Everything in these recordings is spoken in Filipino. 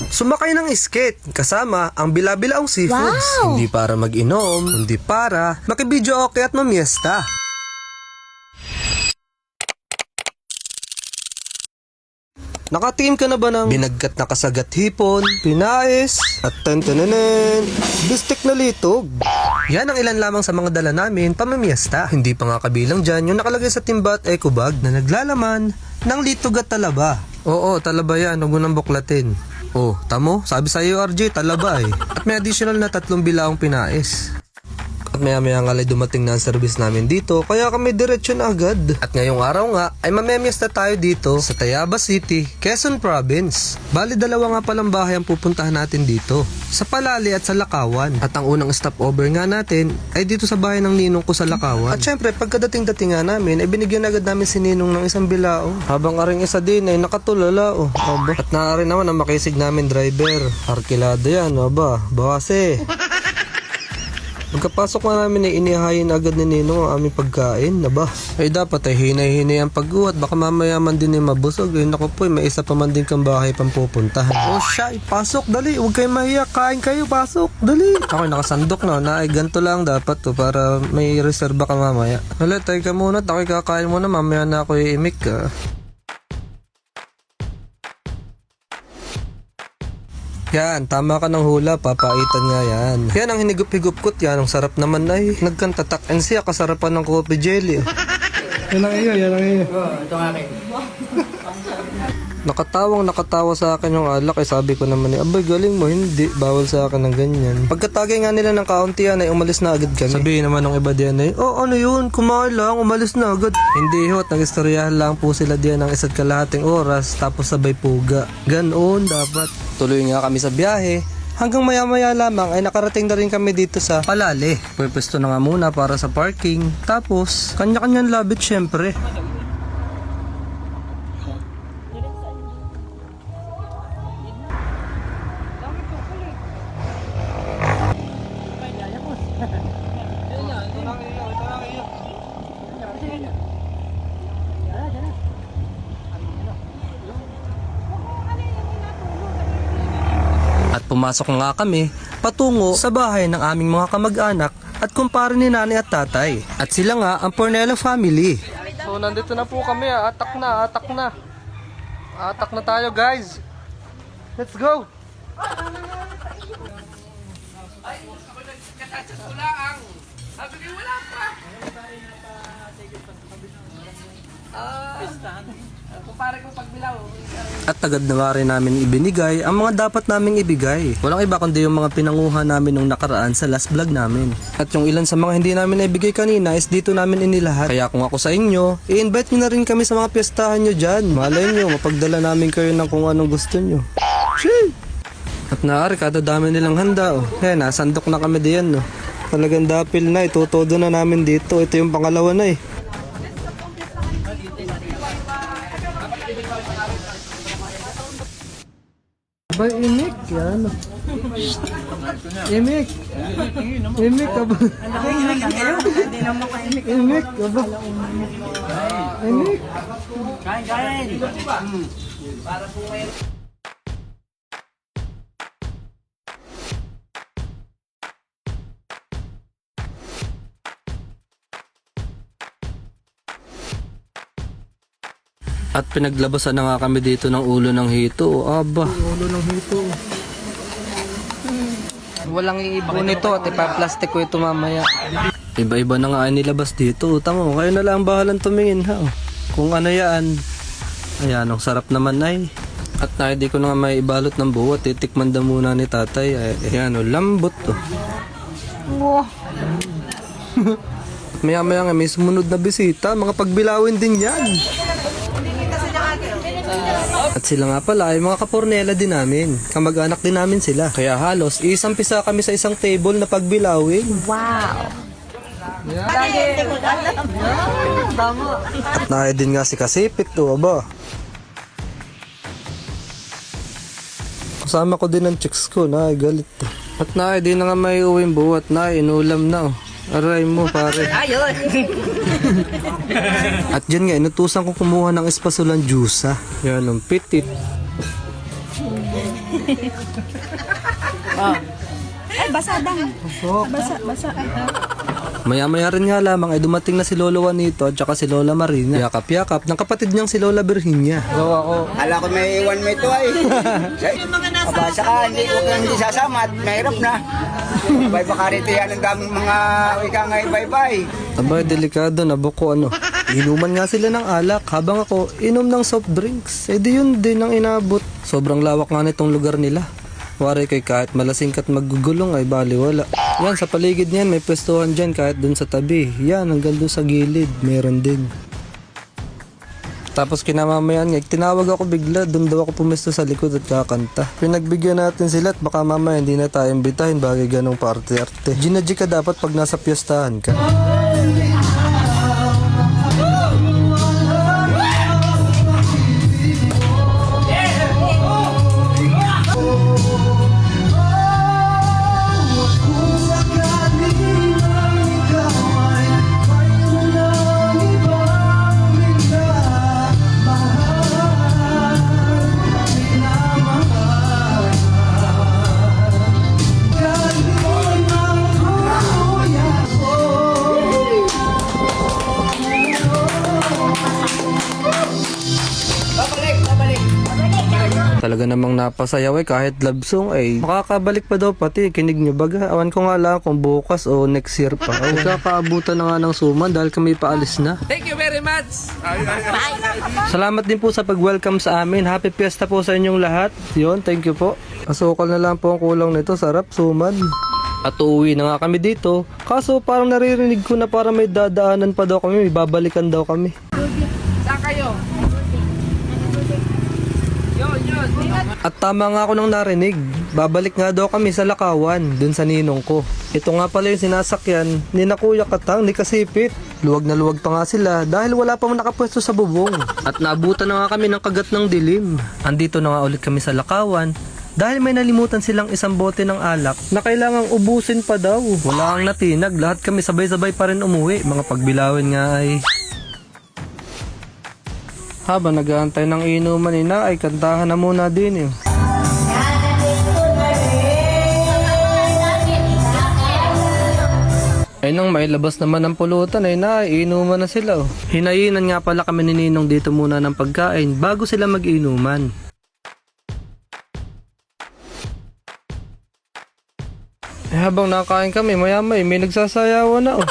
Sumakay ng skate kasama ang bila-bilaong seafoods. Wow! Hindi para mag-inom, hindi para makibidyo okay at mamiesta. Nakatingin ka na ba ng binagkat na kasagat hipon, pinais, at tantanenen, bistek na litog? Yan ang ilan lamang sa mga dala namin pamamiesta. Hindi pa nga kabilang dyan yung nakalagay sa timba at eco bag na naglalaman ng litog at talaba. Oo, talaba yan, huwag mo nang buklatin. Oh, tamo, sabi sa'yo RJ, talaba eh. At may additional na 3 bilaong pinais. At maya-maya nga lang dumating na ang service namin dito, kaya kami diretsyo na agad. At ngayong araw nga ay mamemiesta tayo dito sa Tayabas City, Quezon Province. Bali 2 nga palang bahay ang pupuntahan natin dito, sa Palali at sa Lakawan. At ang unang stopover nga natin ay dito sa bahay ng ninong ko sa Lakawan. At syempre pagkadating-dating nga namin ay binigyan agad namin si ninong ng isang bilao. Habang aring isa din ay nakatulala oh. Aba. At naarin naman ang makisig namin driver. Arkilado yan, aba, base. Pagkapasok na namin ay inihayin agad ni Ninong ang aming pagkain. Naba, ay dapat ay hinay-hinay ang pag-uwat. Baka mamaya man din ay mabusog. Ay naku po, may isa pa man din kang bahay pang pupuntahan. Oh siya, pasok, dali. Huwag kayo mahiya. Kain kayo, pasok, dali. Ako nakasandok na ay ganito lang dapat to para may reserba ka mamaya. Hala, tayo ka muna. Tayo kakain muna. Mamaya na ako iimik ka. Yan, tama ka ng hula, papaitan nga yan. Yan ang hinigup-higupkot yan, ang sarap naman ay. Nagkantatak and siya, kasarapan ng coffee jelly. Yan ang iyo, yan ang iyo. Ito nga akin. Nakatawa sa akin yung alak, sabi ko naman abay galing mo, hindi, bawal sa akin ng ganyan. Pagkatagay nga nila ng kaunti yan ay umalis na agad kami. Sabihin naman ng iba diyan ay, oh ano yun, kumain lang, umalis na agad. Hindi hot, nag-istoryahan lang po sila diyan ng 1.5 oras, tapos sabay puga. Ganoon dapat. Tuloy nga kami sa biyahe. Hanggang maya-maya lamang ay nakarating na rin kami dito sa Palali. Pwesto na nga muna para sa parking. Tapos, kanya-kanyang labit syempre. At pumasok nga kami patungo sa bahay ng aming mga kamag-anak at kumpare ni nanay at tatay. At sila nga ang Pornello family. So nandito na po kami, atak na. Atak na tayo guys. Let's go! At agad na nga rin namin ibinigay ang mga dapat naming ibigay. Walang iba kundi yung mga pinanguha namin nung nakaraan sa last vlog namin. At yung ilan sa mga hindi namin naibigay kanina is dito namin inilahat. Kaya kung ako sa inyo, i-invite nyo na rin kami sa mga piyestahan nyo dyan. Malay nyo, mapagdala namin kayo ng kung anong gusto nyo. Shee! At naari, kada dami nilang handa. Oh. Yan, nasandok na kami diyan. No? Talagang dapil na, itutodo na namin dito. Ito yung pangalawa na eh. Bay, imik yan. Imik ka ba? Imik ka ba? Imik. Kain! At pinaglabasan na nga kami dito ng ulo ng hito. Aba. Ulo ng hito. Walang iiba nito at ipaplastic ko ito mamaya. Iba-iba na nga ay nilabas dito. Tamo, kayo na lang bahalang tumingin ha. Kung ano yan. Ayan, ang sarap naman ay. At na hindi ko na nga may ibalot ng buwat. Titikman daw muna ni tatay. Ayan, lambot to. Wow. Maya-maya nga may sumunod na bisita. Mga pagbilawin din yan. At sila nga pala ay mga kapornela din namin. Kamag-anak din namin sila. Kaya halos isang pisa kami sa isang table na pagbilawin. Wow! Nahay din nga si Kasipit to, aba. Kasama ko din ang chicks ko, nahay galit. At nahay din na nga may uwing buwat, nahay inulam na oh. Aray mo pare. Ayun! At dyan nga, inutusan ko kumuha ng espasulang juice ha. Yan ang pitit. Ay, basa dang. Basa. Maya-maya rin nga lamang ay dumating na si Lolo Juanito at saka si Lola Marina. Yakap-yakap ng kapatid niyang si Lola Virginia. So ako, Hala ko may iwan mo ito ay. Abasa ka, hindi sasama at mahirap na. Abay baka rito yan ang daming mga wika nga ibay-bay. abay, delikado na buko ano. Inuman nga sila ng alak habang ako inom ng soft drinks. Eh di yun din ang inabot. Sobrang lawak nga nitong lugar nila. Wari kay kahit malasing ka't maggugulong ay baliwala. Yan, sa paligid niyan may pwestuhan dyan kahit dun sa tabi. Yan, hanggang dun sa gilid, meron din. Tapos kinamamayan nga, tinawag ako bigla, dun daw ako pumesto sa likod at kakanta. Pinagbigyan natin sila at baka mamaya hindi na tayo imbitahin bagay ganong parte-arte. Ginadji ka dapat pag nasa piyestahan ka. Talaga namang napasayaw kahit love song ay makakabalik pa daw pati kinig nyo baga. Awan ko nga lang kung bukas o next year pa. O kakaabutan na nga ng suman dahil kami paalis na. Thank you very much. Salamat din po sa pag-welcome sa amin. Happy Fiesta po sa inyong lahat. Yun, thank you po. Asukal na lang po ang kulang nito. Sarap, suman. At uuwi na nga kami dito. Kaso parang naririnig ko na parang may dadaanan pa daw kami. May babalikan daw kami. Saan kayo? At tama nga ako nang narinig. Babalik nga daw kami sa Lakawan, dun sa ninong ko. Ito nga pala yung sinasakyan ni na Kuya Katang ni Kasipit. Luwag na luwag pa nga sila dahil wala pa nakapwesto sa bubong. At naabutan na nga kami ng kagat ng dilim. Andito na nga ulit kami sa Lakawan dahil may nalimutan silang isang bote ng alak na kailangang ubusin pa daw. Wala ang natinag, lahat kami sabay-sabay pa rin umuwi. Mga pagbilawin nga ay... Habang nag-aantay ng inuman ni na ay kantahan na muna din eh. Ay nang may labas naman ng pulutan ay inuman na sila oh. Hinayinan nga pala kami ni Ninong dito muna ng pagkain bago sila mag-inuman. Habang nakain kami maya-maya may nagsasayawan na oh.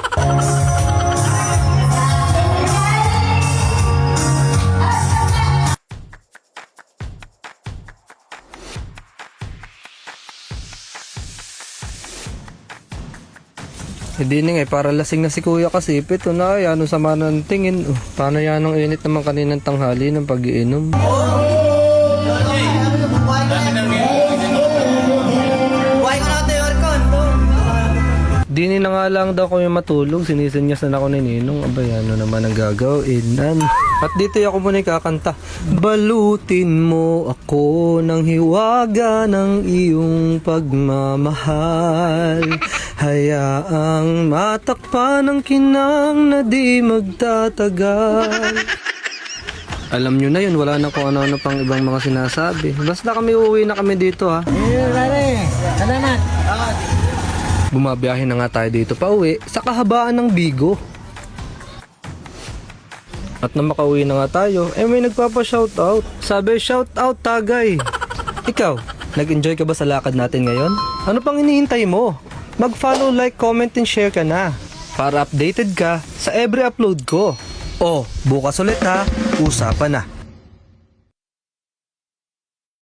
Hindi nga para lasing na si Kuya Kasipit. Na ano sama ng tingin. Paano yan ang init naman kaninang tanghali ng pag-iinom. Dini na nga lang daw kami matulog. Sinisinyas na ako ni Ninong. Abay, ano naman ang gagawin. At dito ako muna kakanta. Balutin mo ako ng hiwaga ng iyong pagmamahal. Hayaang matakpan ang kinang na di magtatagal. Alam nyo na yun, wala na kung ano-ano pang ibang mga sinasabi. Basta kami uuwi na kami dito ha. Bumabiyahe na nga tayo dito pa uwi sa kahabaan ng Bigo. At na makauwi na nga tayo, may nagpapa-shoutout. Sabi, shoutout Tagay. Ikaw, nag-enjoy ka ba sa lakad natin ngayon? Ano pang hinihintay mo? Mag-follow, like, comment, and share ka na para updated ka sa every upload ko. Oh, bukas ulit ha. Usapan na.